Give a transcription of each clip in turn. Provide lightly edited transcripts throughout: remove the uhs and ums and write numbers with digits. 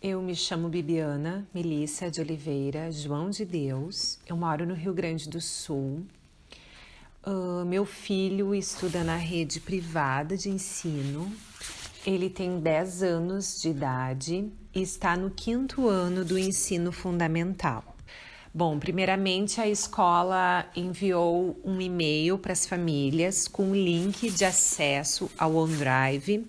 Eu me chamo Bibiana Melissa de Oliveira João de Deus. Eu moro no Rio Grande do Sul. Meu filho estuda na rede privada de ensino. Ele tem 10 anos de idade e está no 5º ano do ensino fundamental. Bom, primeiramente a escola enviou um e-mail para as famílias com um link de acesso ao OneDrive.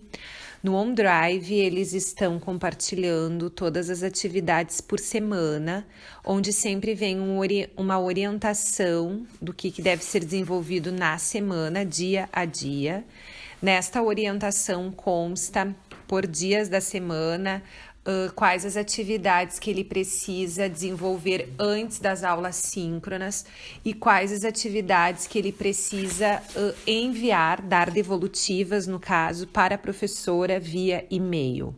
No OneDrive, eles estão compartilhando todas as atividades por semana, onde sempre vem uma orientação do que deve ser desenvolvido na semana, dia a dia. Nesta orientação consta, por dias da semana, quais as atividades que ele precisa desenvolver antes das aulas síncronas e quais as atividades que ele precisa enviar, dar devolutivas, no caso, para a professora via e-mail.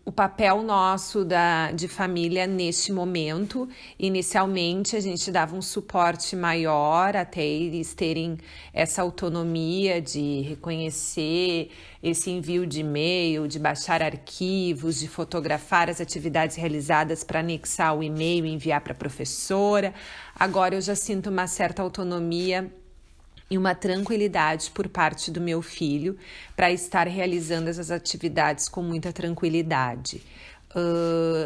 O papel nosso de família neste momento, inicialmente a gente dava um suporte maior até eles terem essa autonomia de reconhecer esse envio de e-mail, de baixar arquivos, de fotografar as atividades realizadas para anexar o e-mail e enviar para a professora. Agora eu já sinto uma certa autonomia e uma tranquilidade por parte do meu filho para estar realizando essas atividades com muita tranquilidade.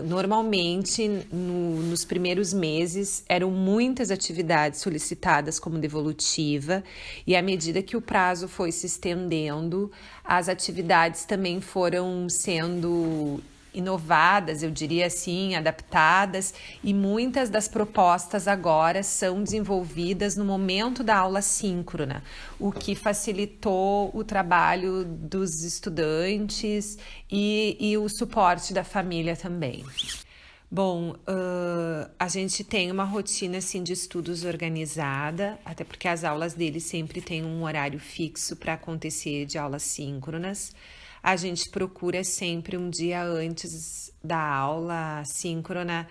Normalmente, nos primeiros meses, eram muitas atividades solicitadas como devolutiva e à medida que o prazo foi se estendendo, as atividades também foram sendo inovadas, eu diria assim, adaptadas, e muitas das propostas agora são desenvolvidas no momento da aula síncrona, o que facilitou o trabalho dos estudantes e o suporte da família também. Bom, a gente tem uma rotina assim, de estudos organizada, até porque as aulas dele sempre têm um horário fixo para acontecer de aulas síncronas. A gente procura sempre um dia antes da aula síncrona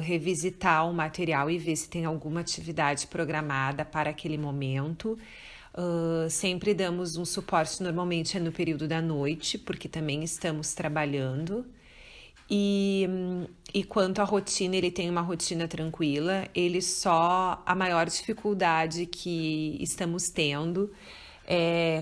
revisitar o material e ver se tem alguma atividade programada para aquele momento. Sempre damos um suporte, normalmente é no período da noite, porque também estamos trabalhando. E quanto à rotina, ele tem uma rotina tranquila, a maior dificuldade que estamos tendo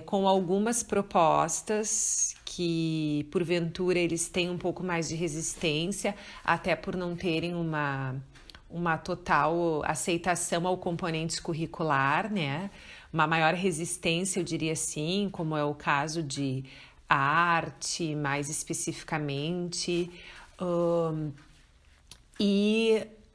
com algumas propostas que, porventura, eles têm um pouco mais de resistência, até por não terem uma total aceitação ao componente curricular, né? Uma maior resistência, eu diria assim, como é o caso de arte, mais especificamente,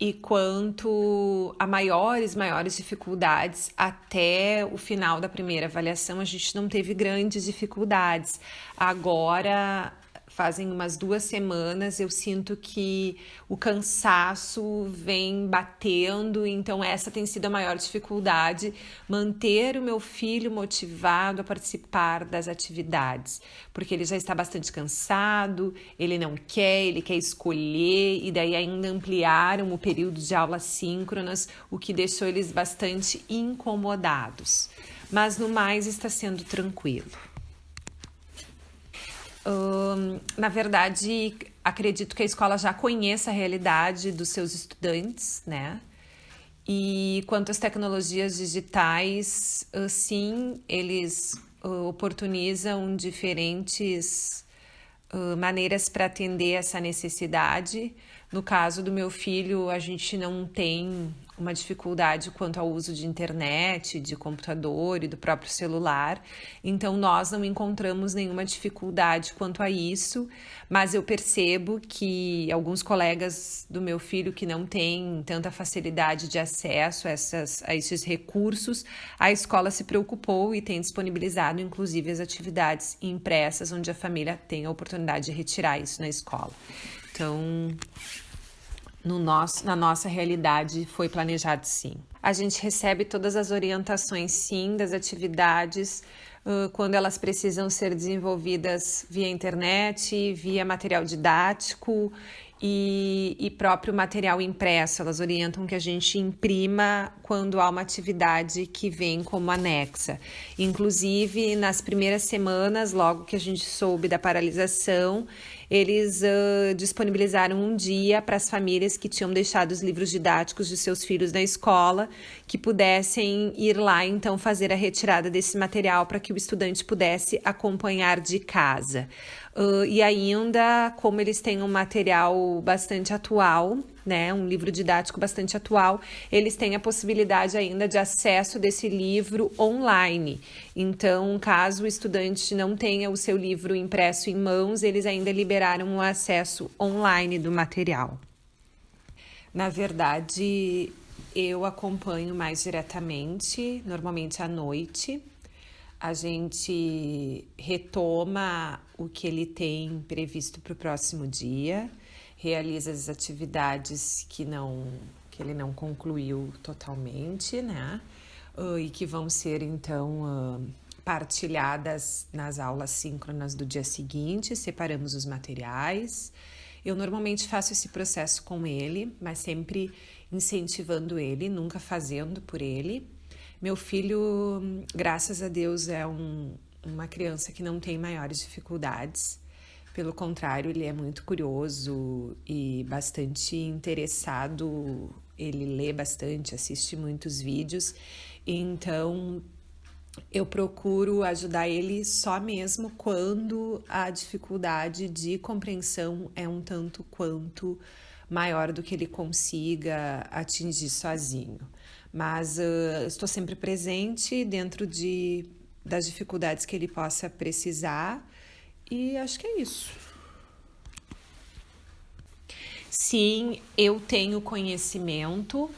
e quanto a maiores dificuldades, até o final da primeira avaliação, a gente não teve grandes dificuldades. Agora, fazem umas 2 semanas, eu sinto que o cansaço vem batendo, então essa tem sido a maior dificuldade, manter o meu filho motivado a participar das atividades, porque ele já está bastante cansado, ele quer escolher, e daí ainda ampliaram o período de aulas síncronas, o que deixou eles bastante incomodados. Mas no mais está sendo tranquilo. Na verdade, acredito que a escola já conheça a realidade dos seus estudantes, né? E quanto às tecnologias digitais, sim, eles oportunizam diferentes maneiras para atender essa necessidade. No caso do meu filho, a gente não tem uma dificuldade quanto ao uso de internet, de computador e do próprio celular, então nós não encontramos nenhuma dificuldade quanto a isso, mas eu percebo que alguns colegas do meu filho que não têm tanta facilidade de acesso a esses recursos, a escola se preocupou e tem disponibilizado inclusive as atividades impressas, onde a família tem a oportunidade de retirar isso na escola. Então, na nossa realidade foi planejado sim. A gente recebe todas as orientações sim das atividades quando elas precisam ser desenvolvidas via internet, via material didático e próprio material impresso. Elas orientam que a gente imprima quando há uma atividade que vem como anexa. Inclusive, nas primeiras semanas, logo que a gente soube da paralisação, eles disponibilizaram um dia para as famílias que tinham deixado os livros didáticos de seus filhos na escola, que pudessem ir lá, então, fazer a retirada desse material para que o estudante pudesse acompanhar de casa. E ainda, como eles têm um material bastante atual, né, um livro didático bastante atual, eles têm a possibilidade ainda de acesso desse livro online. Então, caso o estudante não tenha o seu livro impresso em mãos, eles ainda liberaram o acesso online do material. Na verdade, eu acompanho mais diretamente, normalmente à noite. A gente retoma o que ele tem previsto para o próximo dia, realiza as atividades que ele não concluiu totalmente, né? E que vão ser, então, partilhadas nas aulas síncronas do dia seguinte, separamos os materiais. Eu normalmente faço esse processo com ele, mas sempre incentivando ele, nunca fazendo por ele. Meu filho, graças a Deus, é uma criança que não tem maiores dificuldades. Pelo contrário, ele é muito curioso e bastante interessado. Ele lê bastante, assiste muitos vídeos. Então, eu procuro ajudar ele só mesmo quando a dificuldade de compreensão é um tanto quanto maior do que ele consiga atingir sozinho. Mas estou sempre presente dentro das dificuldades que ele possa precisar e acho que é isso. Sim, eu tenho conhecimento.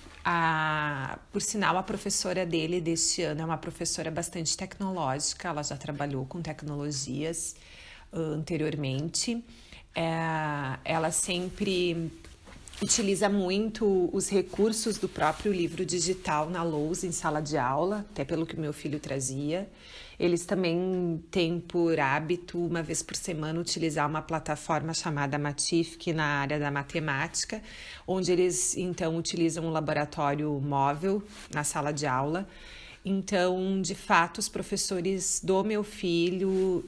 Por sinal, a professora dele deste ano é uma professora bastante tecnológica, ela já trabalhou com tecnologias anteriormente. Ela sempre utiliza muito os recursos do próprio livro digital na lousa em sala de aula, até pelo que meu filho trazia. Eles também têm por hábito, uma vez por semana, utilizar uma plataforma chamada Matific na área da matemática, onde eles, então, utilizam um laboratório móvel na sala de aula. Então, de fato, os professores do meu filho,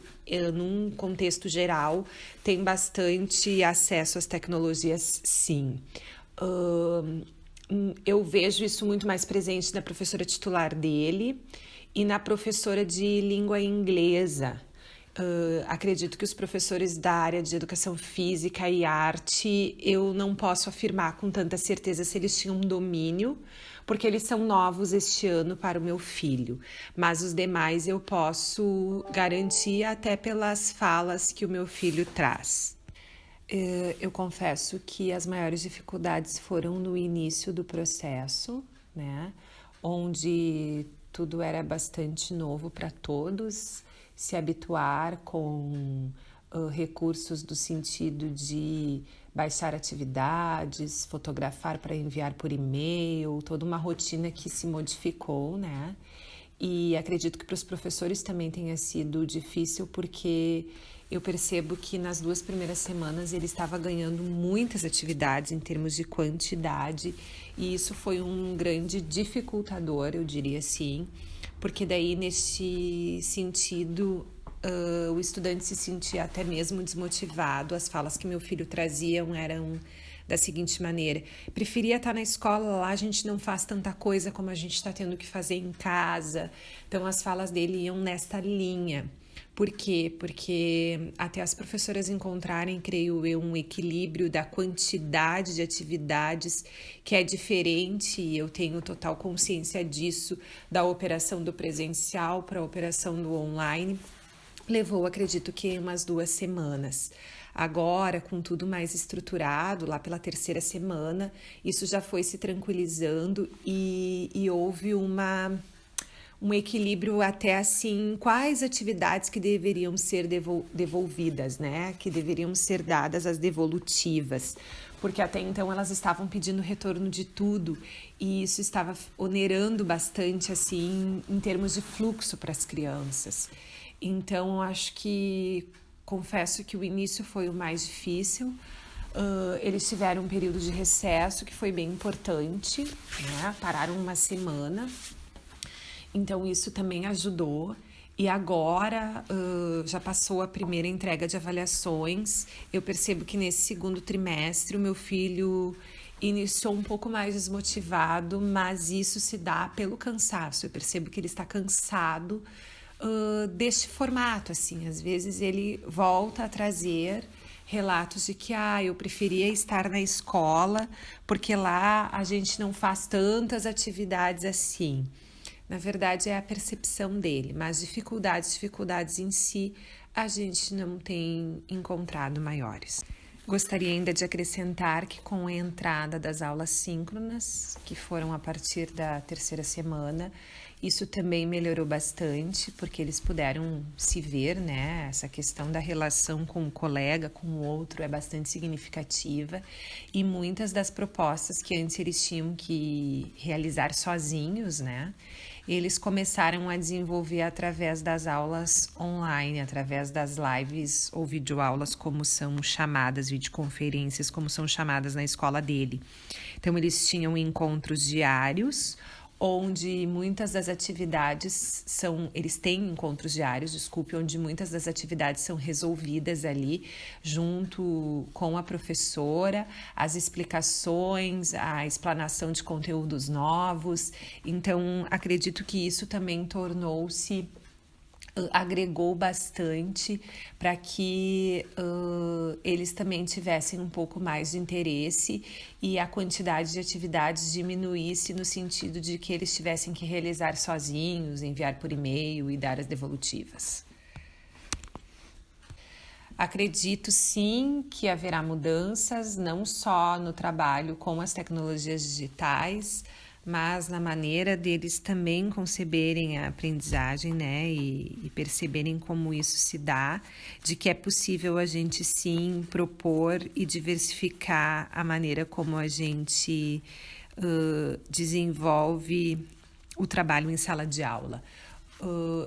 num contexto geral, têm bastante acesso às tecnologias, sim. Eu vejo isso muito mais presente na professora titular dele e na professora de língua inglesa. Acredito que os professores da área de educação física e arte, eu não posso afirmar com tanta certeza se eles tinham um domínio, porque eles são novos este ano para o meu filho. Mas os demais eu posso garantir até pelas falas que o meu filho traz. Eu confesso que as maiores dificuldades foram no início do processo, né? Onde tudo era bastante novo para todos, se habituar com recursos do sentido de baixar atividades, fotografar para enviar por e-mail, toda uma rotina que se modificou, né? E acredito que para os professores também tenha sido difícil, porque eu percebo que nas 2 primeiras semanas ele estava ganhando muitas atividades em termos de quantidade, e isso foi um grande dificultador, eu diria assim, porque daí neste sentido o estudante se sentia até mesmo desmotivado. As falas que meu filho trazia eram da seguinte maneira: preferia estar na escola, lá a gente não faz tanta coisa como a gente está tendo que fazer em casa. Então as falas dele iam nesta linha. Por quê? Porque até as professoras encontrarem, creio eu, um equilíbrio da quantidade de atividades que é diferente, e eu tenho total consciência disso, da operação do presencial para a operação do online. Levou, acredito que umas 2 semanas. Agora, com tudo mais estruturado, lá pela 3ª semana, isso já foi se tranquilizando e houve um equilíbrio até assim, quais atividades que deveriam ser devolvidas, né? Que deveriam ser dadas as devolutivas, porque até então elas estavam pedindo retorno de tudo e isso estava onerando bastante assim em termos de fluxo para as crianças. Então, confesso que o início foi o mais difícil. Eles tiveram um período de recesso que foi bem importante, né? Pararam uma semana. Então, isso também ajudou. E agora, já passou a primeira entrega de avaliações. Eu percebo que nesse segundo trimestre o meu filho iniciou um pouco mais desmotivado, mas isso se dá pelo cansaço. Eu percebo que ele está cansado, deste formato, assim. Às vezes ele volta a trazer relatos de que eu preferia estar na escola porque lá a gente não faz tantas atividades assim. Na verdade, é a percepção dele, mas dificuldades em si, a gente não tem encontrado maiores. Gostaria ainda de acrescentar que com a entrada das aulas síncronas, que foram a partir da terceira semana, isso também melhorou bastante, porque eles puderam se ver, né? Essa questão da relação com o colega, com o outro, é bastante significativa. E muitas das propostas que antes eles tinham que realizar sozinhos, né? Eles começaram a desenvolver através das aulas online, através das lives ou videoaulas, como são chamadas, videoconferências, como são chamadas na escola dele. Então, eles tinham encontros diários, onde muitas das atividades eles têm encontros diários, onde muitas das atividades são resolvidas ali junto com a professora, as explicações, a explanação de conteúdos novos. Então, acredito que isso também agregou bastante para que eles também tivessem um pouco mais de interesse e a quantidade de atividades diminuísse no sentido de que eles tivessem que realizar sozinhos, enviar por e-mail e dar as devolutivas. Acredito sim que haverá mudanças, não só no trabalho com as tecnologias digitais, mas na maneira deles também conceberem a aprendizagem, né, e perceberem como isso se dá, de que é possível a gente sim propor e diversificar a maneira como a gente desenvolve o trabalho em sala de aula.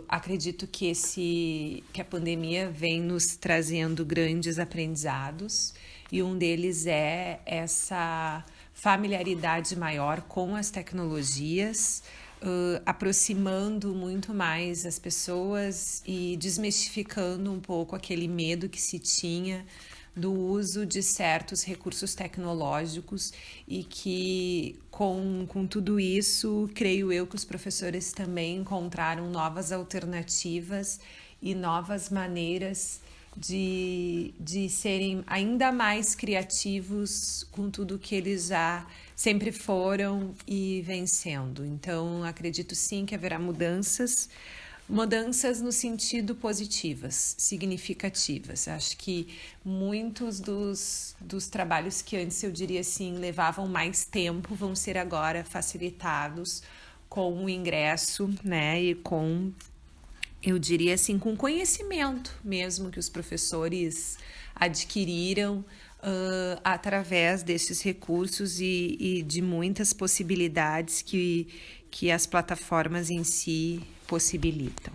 Acredito que a pandemia vem nos trazendo grandes aprendizados e um deles é essa familiaridade maior com as tecnologias, aproximando muito mais as pessoas e desmistificando um pouco aquele medo que se tinha do uso de certos recursos tecnológicos e que com tudo isso, creio eu que os professores também encontraram novas alternativas e novas maneiras de serem ainda mais criativos com tudo que eles já sempre foram e vêm sendo. Então, acredito sim que haverá mudanças no sentido positivas, significativas. Acho que muitos dos trabalhos que antes, eu diria assim, levavam mais tempo, vão ser agora facilitados com o ingresso, né, e com, eu diria assim, com conhecimento mesmo que os professores adquiriram através desses recursos e de muitas possibilidades que as plataformas em si possibilitam.